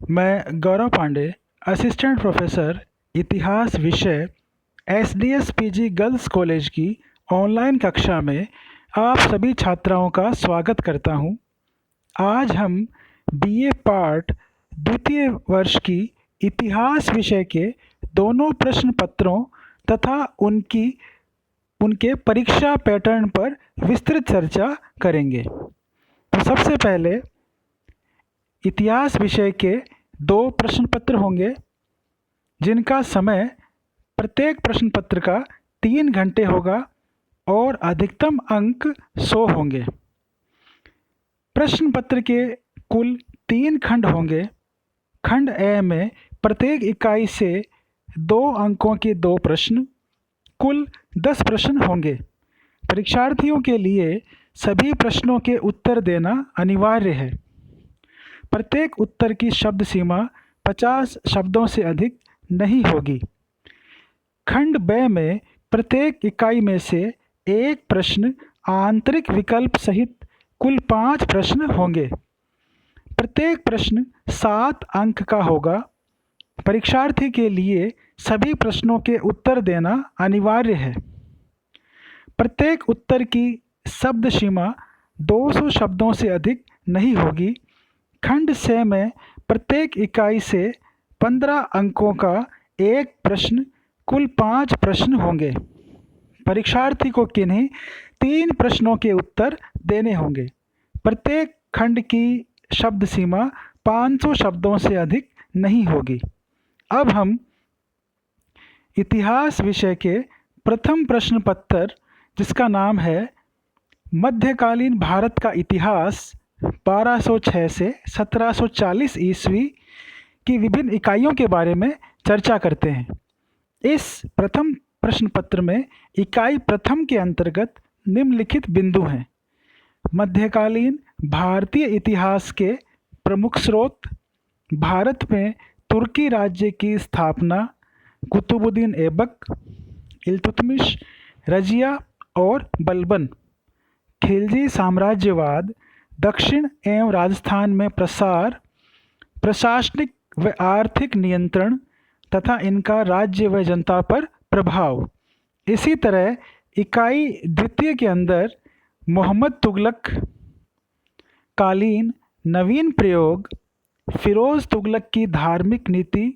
मैं गौरव Pandey, assistant professor इतिहास विषय एसडीएस पीजी गर्ल्स कॉलेज की ऑनलाइन कक्षा में आप सभी छात्राओं का स्वागत करता हूं। आज हम बीए पार्ट द्वितीय वर्ष की इतिहास विषय के दोनों प्रश्न पत्रों तथा उनके परीक्षा पैटर्न पर विस्तृत चर्चा करेंगे। तो सबसे पहले इतिहास विषय के दो प्रश्न पत्र होंगे, जिनका समय प्रत्येक प्रश्न पत्र का 3 घंटे होगा और अधिकतम अंक 100 होंगे। प्रश्न पत्र के कुल 3 खंड होंगे। खंड ए में प्रत्येक इकाई से 2 अंकों के 2 प्रश्न, कुल 10 प्रश्न होंगे। परीक्षार्थियों के लिए सभी प्रश्नों के उत्तर देना अनिवार्य है। प्रत्येक उत्तर की शब्द सीमा 50 शब्दों से अधिक नहीं होगी। खंड ब में प्रत्येक इकाई में से एक प्रश्न आंतरिक विकल्प सहित कुल 5 प्रश्न होंगे। प्रत्येक प्रश्न 7 अंक का होगा। परीक्षार्थी के लिए सभी प्रश्नों के उत्तर देना अनिवार्य है। प्रत्येक उत्तर की शब्द सीमा 200 शब्दों से अधिक नहीं होगी। खंड से में प्रत्येक इकाई से 15 अंकों का एक प्रश्न, कुल 5 प्रश्न होंगे। परीक्षार्थी को किन्हीं 3 प्रश्नों के उत्तर देने होंगे। प्रत्येक खंड की शब्द सीमा 500 शब्दों से अधिक नहीं होगी। अब हम इतिहास विषय के प्रथम प्रश्न पत्र, जिसका नाम है मध्यकालीन भारत का इतिहास 1206 से 1740 ईस्वी की विभिन्न इकाइयों के बारे में चर्चा करते हैं। इस प्रथम प्रश्न पत्र में इकाई प्रथम के अंतर्गत निम्नलिखित बिंदु हैं। मध्यकालीन भारतीय इतिहास के प्रमुख स्रोत, भारत में तुर्की राज्य की स्थापना, कुतुबुद्दीन ऐबक, इल्तुतमिश, रजिया और बलबन, खिलजी साम्राज्यवाद, दक्षिण एवं राजस्थान में प्रसार, प्रशासनिक व आर्थिक नियंत्रण तथा इनका राज्य व जनता पर प्रभाव। इसी तरह इकाई द्वितीय के अंदर मोहम्मद तुगलक कालीन नवीन प्रयोग, फिरोज तुगलक की धार्मिक नीति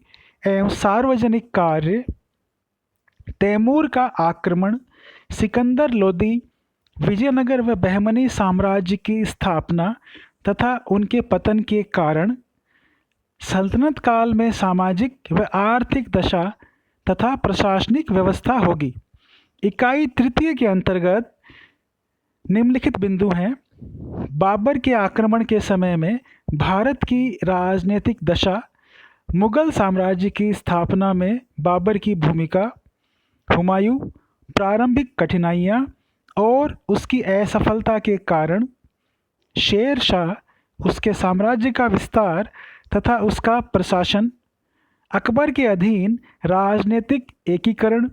एवं सार्वजनिक कार्य, तैमूर का आक्रमण, सिकंदर लोदी, विजयनगर व बहमनी साम्राज्य की स्थापना तथा उनके पतन के कारण, सल्तनत काल में सामाजिक व आर्थिक दशा तथा प्रशासनिक व्यवस्था होगी। इकाई तृतीय के अंतर्गत निम्नलिखित बिंदु हैं। बाबर के आक्रमण के समय में भारत की राजनीतिक दशा, मुगल साम्राज्य की स्थापना में बाबर की भूमिका, हुमायूं, प्रारंभिक कठिनाइयाँ और उसकी असफलता के कारण, शेर शाह, उसके साम्राज्य का विस्तार तथा उसका प्रशासन, अकबर के अधीन राजनीतिक एकीकरण,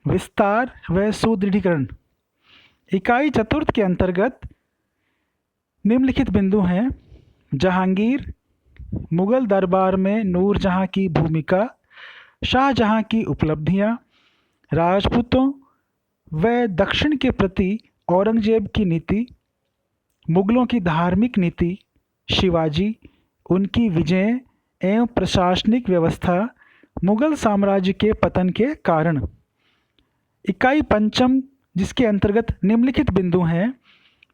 विस्तार व सुदृढ़ीकरण। इकाई चतुर्थ के अंतर्गत निम्नलिखित बिंदु हैं। जहांगीर, मुगल दरबार में नूरजहां की भूमिका, शाहजहां की उपलब्धियां, राजपूतों व दक्षिण के प्रति औरंगजेब की नीति, मुगलों की धार्मिक नीति, शिवाजी, उनकी विजय एवं प्रशासनिक व्यवस्था, मुगल साम्राज्य के पतन के कारण। इकाई पंचम, जिसके अंतर्गत निम्नलिखित बिंदु हैं।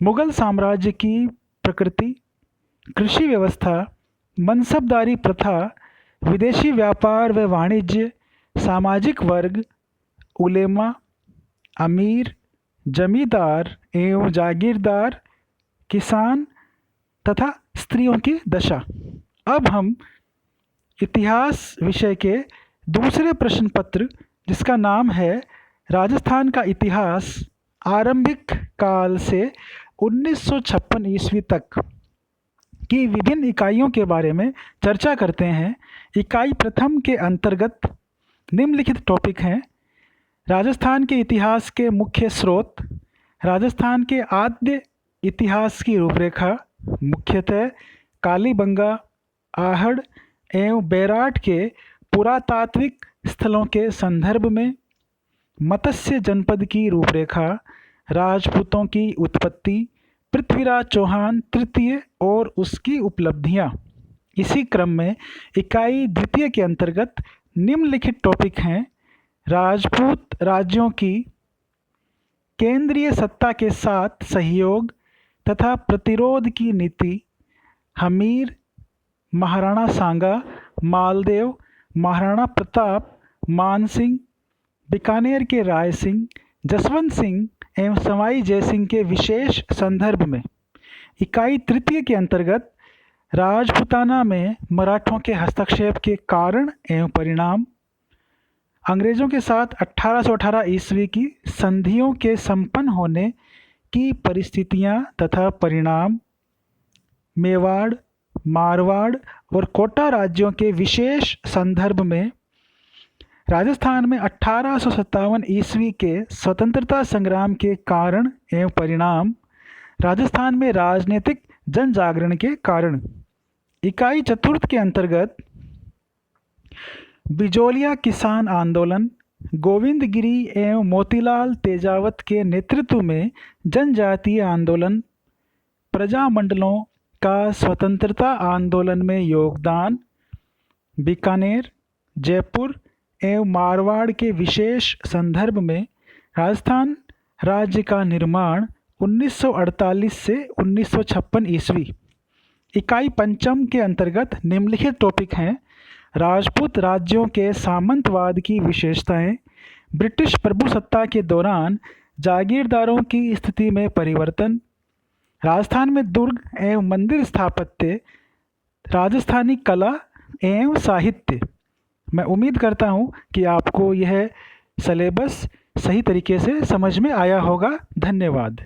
मुगल साम्राज्य की प्रकृति, कृषि व्यवस्था, मनसबदारी प्रथा, विदेशी व्यापार व वाणिज्य, सामाजिक वर्ग, उलेमा, अमीर, जमींदार एवं जागीरदार, किसान तथा स्त्रियों की दशा। अब हम इतिहास विषय के दूसरे प्रश्न पत्र, जिसका नाम है राजस्थान का इतिहास आरंभिक काल से 1956 ईस्वी तक की विभिन्न इकाइयों के बारे में चर्चा करते हैं। इकाई प्रथम के अंतर्गत निम्नलिखित टॉपिक हैं। राजस्थान के इतिहास के मुख्य स्रोत, राजस्थान के आद्य इतिहास की रूपरेखा, मुख्यतः कालीबंगा, आहड़ एवं बैराट के पुरातात्विक स्थलों के संदर्भ में, मत्स्य जनपद की रूपरेखा, राजपूतों की उत्पत्ति, पृथ्वीराज चौहान तृतीय और उसकी उपलब्धियां। इसी क्रम में इकाई द्वितीय के अंतर्गत निम्नलिखित टॉपिक हैं: राजपूत राज्यों की केंद्रीय सत्ता के साथ सहयोग तथा प्रतिरोध की नीति, हमीर, महाराणा सांगा, मालदेव, महाराणा प्रताप, मानसिंह, बीकानेर के राय सिंह, जसवंत सिंह एवं सवाई जयसिंह के विशेष संदर्भ में। इकाई तृतीय के अंतर्गत राजपूताना में मराठों के हस्तक्षेप के कारण एवं परिणाम, अंग्रेजों के साथ 1818 ईस्वी की संधियों के संपन्न होने की परिस्थितियां तथा परिणाम, मेवाड़, मारवाड़ और कोटा राज्यों के विशेष संदर्भ में, राजस्थान में 1857 ईस्वी के स्वतंत्रता संग्राम के कारण एवं परिणाम, राजस्थान में राजनीतिक जनजागरण के कारण। इकाई चतुर्थ के अंतर्गत बिजोलिया किसान आंदोलन, गोविंद गिरी एवं मोतीलाल तेजावत के नेतृत्व में जनजातीय आंदोलन, प्रजामंडलों का स्वतंत्रता आंदोलन में योगदान, बीकानेर, जयपुर एवं मारवाड़ के विशेष संदर्भ में, राजस्थान राज्य का निर्माण 1948 से 1956 ईस्वी। इकाई पंचम के अंतर्गत निम्नलिखित टॉपिक हैं: राजपूत राज्यों के सामंतवाद की विशेषताएं, ब्रिटिश प्रभुसत्ता के दौरान जागीरदारों की स्थिति में परिवर्तन, राजस्थान में दुर्ग एवं मंदिर स्थापत्य, राजस्थानी कला एवं साहित्य। मैं उम्मीद करता हूँ कि आपको यह सिलेबस सही तरीके से समझ में आया होगा। धन्यवाद।